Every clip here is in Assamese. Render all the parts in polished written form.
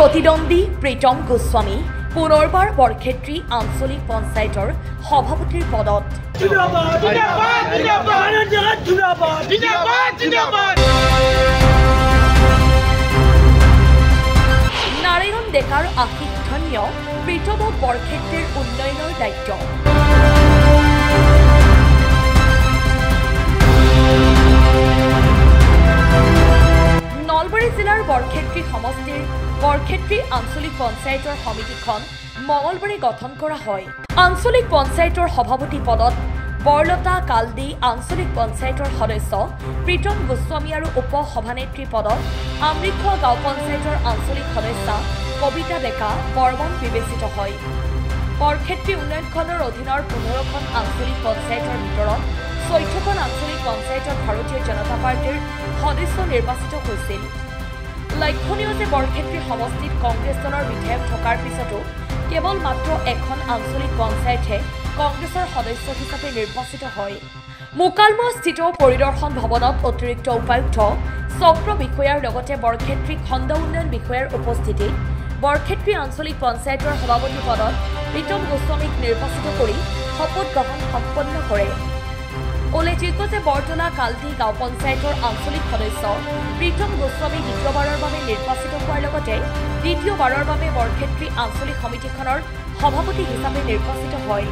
প্ৰতিদ্বন্দ্বী প্ৰীতম গোস্বামী পুনৰবাৰ বৰক্ষেত্ৰী আঞ্চলিক পঞ্চায়তৰ সভাপতিৰ পদত। নাৰায়ণ ডেকাৰ আশীষ ধন্য প্ৰীতমক বৰক্ষেত্ৰীৰ উন্নয়নৰ দায়িত্ব। নলবাৰী জিলাৰ বৰক্ষেত্ৰী সমষ্টিৰ বৰক্ষেত্ৰী আঞ্চলিক পঞ্চায়তৰ সমিতিখন মঙলবাৰে গঠন কৰা হয়। আঞ্চলিক পঞ্চায়তৰ সভাপতি পদত বৰলতা কালদি আঞ্চলিক পঞ্চায়তৰ সদস্য প্ৰীতম গোস্বামী আৰু উপ সভানেত্ৰী পদত আমৰিখোৱা গাঁও পঞ্চায়তৰ আঞ্চলিক সদস্যা কবিতা ডেকা বৰ্মন বিবেচিত হয়। বৰক্ষেত্ৰী উন্নয়নখণ্ডৰ অধীনৰ 15খন আঞ্চলিক পঞ্চায়তৰ ভিতৰত 14খন আঞ্চলিক পঞ্চায়তত ভাৰতীয় জনতা পাৰ্টীৰ সদস্য নিৰ্বাচিত হৈছিল। লক্ষণীয় যে বৰক্ষেত্ৰী সমষ্টিত কংগ্ৰেছ দলৰ বিধায়ক থকাৰ পিছতো কেৱল মাত্ৰ এখন আঞ্চলিক পঞ্চায়তহে কংগ্ৰেছৰ সদস্য হিচাপে নিৰ্বাচিত হয়। মুকালমুৱাস্থিত পৰিদৰ্শন ভৱনত অতিৰিক্ত উপায়ুক্ত চক্ৰ বিষয়াৰ লগতে বৰক্ষেত্ৰী খণ্ড উন্নয়ন বিষয়াৰ উপস্থিতিত বৰক্ষেত্ৰী আঞ্চলিক পঞ্চায়তৰ সভাপতি পদত প্ৰীতম গোস্বামীক নিৰ্বাচিত কৰি শপত গ্ৰহণ সম্পন্ন কৰে। উল্লেখযোগ্য যে বৰতলা কালদি গাঁও পঞ্চায়তৰ আঞ্চলিক সদস্য প্ৰীতম গোস্বামী দ্বিতীয়বাৰৰ বাবে নিৰ্বাচিত হোৱাৰ লগতে দ্বিতীয়বাৰৰ বাবে বৰক্ষেত্ৰী আঞ্চলিক সমিতিখনৰ সভাপতি হিচাপে নিৰ্বাচিত হয়।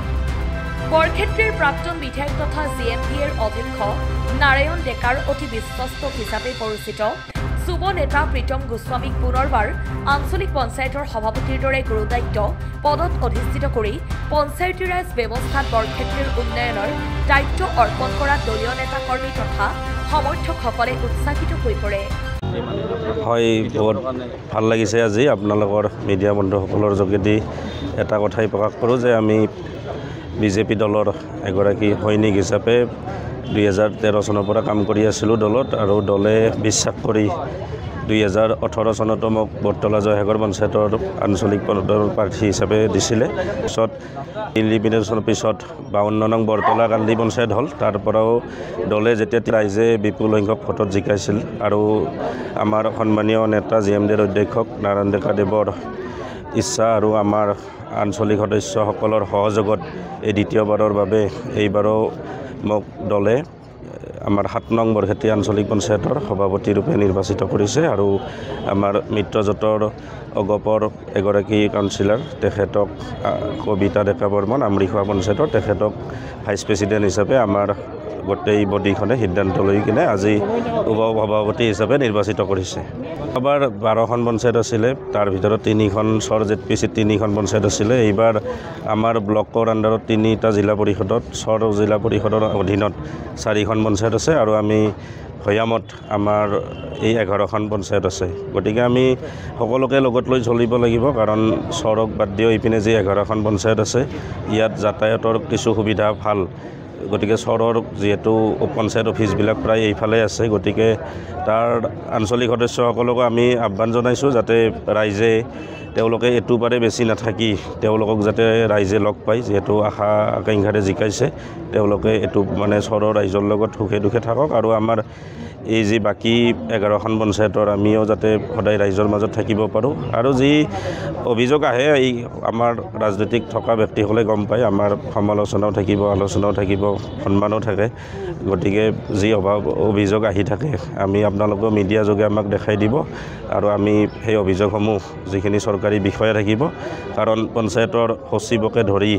বৰক্ষেত্ৰীৰ প্ৰাক্তন বিধায়ক তথা GMPৰ অধ্যক্ষ নাৰায়ণ ডেকাৰ অতি বিশ্বস্ত হিচাপে পৰিচিত যুৱ নেতা প্ৰীতম গোস্বামীক পুনৰবাৰ আঞ্চলিক পঞ্চায়তৰ সভাপতিৰ দৰে গুৰুদায়িত্ব পদত অধিষ্ঠিত কৰি পঞ্চায়তী ৰাজ ব্যৱস্থাত বৰক্ষেত্ৰীৰ উন্নয়নৰ দায়িত্ব অৰ্পণ কৰা দলীয় নেতা কৰ্মী তথা সমৰ্থকসকলে উৎসাহিত হৈ পৰে। হয়, বহুত ভাল লাগিছে আজি আপোনালোকৰ মিডিয়া বন্ধুসকলৰ যোগেদি এটা কথাই প্ৰকাশ কৰোঁ যে আমি বিজেপি দলৰ এগৰাকী সৈনিক হিচাপে 2013 চনৰ পৰা কাম কৰি আছিলোঁ দলত, আৰু দলে বিশ্বাস কৰি 2018 চনতো মোক বৰতলা জয়সাগৰ পঞ্চায়তৰ আঞ্চলিক পদৰ প্ৰাৰ্থী হিচাপে দিছিলে। পিছত ইলিমিনেশ্যনৰ পিছত 52 নং বৰতলা কালদি পঞ্চায়ত হ'ল। তাৰ পৰাও দলে যেতিয়া ৰাইজে বিপুল সংখ্যক ভোটত জিকাইছিল আৰু আমাৰ সন্মানীয় নেতা GMDৰ অধ্যক্ষক নাৰায়ণ ডেকা দেৱৰ ইচ্ছা আৰু আমাৰ আঞ্চলিক সদস্যসকলৰ সহযোগত এই দ্বিতীয়বাৰৰ বাবে এইবাৰো মোক দলে আমাৰ 7 নং বৰক্ষেত্ৰী আঞ্চলিক পঞ্চায়তৰ সভাপতি ৰূপে নিৰ্বাচিত কৰিছে। আৰু আমাৰ মিত্ৰজোঁটৰ অগপৰ এগৰাকী কাউন্সিলৰ তেখেতক কবিতা ডেকা বৰ্মন আমৰিখোৱা পঞ্চায়তৰ তেখেতক ভাইচ প্ৰেছিডেণ্ট হিচাপে আমাৰ গোটেই বডিখনে সিদ্ধান্ত লৈ কিনে আজি উপ সভাপতি হিচাপে নিৰ্বাচিত কৰিছে। এবাৰ 12খন পঞ্চায়ত আছিলে, তাৰ ভিতৰত 3খন চৰ ZPCত 3খন পঞ্চায়ত আছিলে। এইবাৰ আমাৰ ব্লকৰ আণ্ডাৰত 3টা জিলা পৰিষদত, চৰ জিলা পৰিষদৰ অধীনত 4খন পঞ্চায়ত আছে, আৰু আমি ভৈয়ামত আমাৰ এই 11খন পঞ্চায়ত আছে। গতিকে আমি সকলোকে লগত লৈ চলিব লাগিব, কাৰণ চৰক বাদ দিও ইপিনে যি 11খন পঞ্চায়ত আছে ইয়াত যাতায়াতৰ কিছু সুবিধা ভাল। গতিকে চৰৰ যিহেতু পঞ্চায়ত অফিচবিলাক প্ৰায় এইফালে আছে, গতিকে তাৰ আঞ্চলিক সদস্যসকলকো আমি আহ্বান জনাইছোঁ যাতে ৰাইজে তেওঁলোকে এইটো পাৰে বেছি নাথাকি তেওঁলোকক যাতে ৰাইজে লগ পায়, যিহেতু আশা আকাংক্ষাৰে জিকাইছে, তেওঁলোকে এইটো মানে চৰৰ ৰাইজৰ লগত সুখে দুখে থাকক, আৰু আমাৰ এই যি বাকী 11খন পঞ্চায়তৰ আমিও যাতে সদায় ৰাইজৰ মাজত থাকিব পাৰোঁ। আৰু যি অভিযোগ আহে এই আমাৰ ৰাজনৈতিক থকা ব্যক্তিসকলে গম পায়, আমাৰ সমালোচনাও থাকিব, আলোচনাও থাকিব, সন্মানো থাকে। গতিকে যি অভিযোগ আহি থাকে আমি আপোনালোকেও মিডিয়া যোগে আমাক দেখাই দিব, আৰু আমি সেই অভিযোগসমূহ যিখিনি চৰকাৰী বিষয়া থাকিব, কাৰণ পঞ্চায়তৰ সচিবকে ধৰি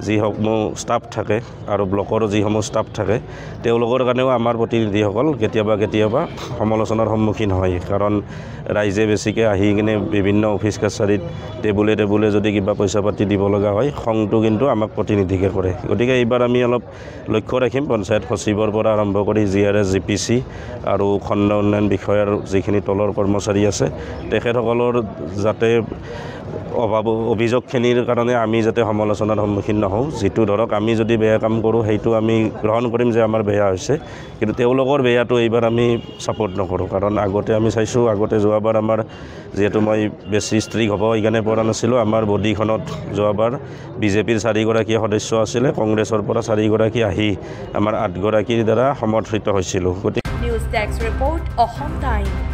যিসমূহ ষ্টাফ থাকে আৰু ব্লকৰ যিসমূহ ষ্টাফ থাকে তেওঁলোকৰ কাৰণেও আমাৰ প্ৰতিনিধিসকল কেতিয়াবা সমালোচনাৰ সন্মুখীন হয়, কাৰণ ৰাইজে বেছিকৈ আহি কিনে বিভিন্ন অফিচ কাছাৰীত টেবুলে যদি কিবা পইচা পাতি দিব লগা হয়, খংটো কিন্তু আমাক প্ৰতিনিধিকে কৰে। গতিকে এইবাৰ আমি অলপ লক্ষ্য ৰাখিম পঞ্চায়ত সচিবৰ পৰা আৰম্ভ কৰি GRS GPC আৰু খণ্ড উন্নয়ন বিষয়াৰ যিখিনি তলৰ কৰ্মচাৰী আছে তেখেতসকলৰ যাতে অভিযোগখিনিৰ কাৰণে আমি যাতে সমালোচনাৰ সন্মুখীন নহওঁ। যিটো ধৰক আমি যদি বেয়া কাম কৰোঁ সেইটো আমি গ্ৰহণ কৰিম যে আমাৰ বেয়া হৈছে, কিন্তু তেওঁলোকৰ বেয়াটো এইবাৰ আমি ছাপোৰ্ট নকৰোঁ, কাৰণ আগতে আমি চাইছোঁ, আগতে যোৱাবাৰ আমাৰ যিহেতু মই বেছি ষ্ট্ৰিক হ'ব সেইকাৰণে পৰা নাছিলোঁ, আমাৰ বডিখনত যোৱাবাৰ বিজেপিৰ 4গৰাকী সদস্য আছিলে, কংগ্ৰেছৰ পৰা 4গৰাকী আহি আমাৰ 8গৰাকীৰ দ্বাৰা সমৰ্থিত হৈছিলোঁ। News desk report Assam time.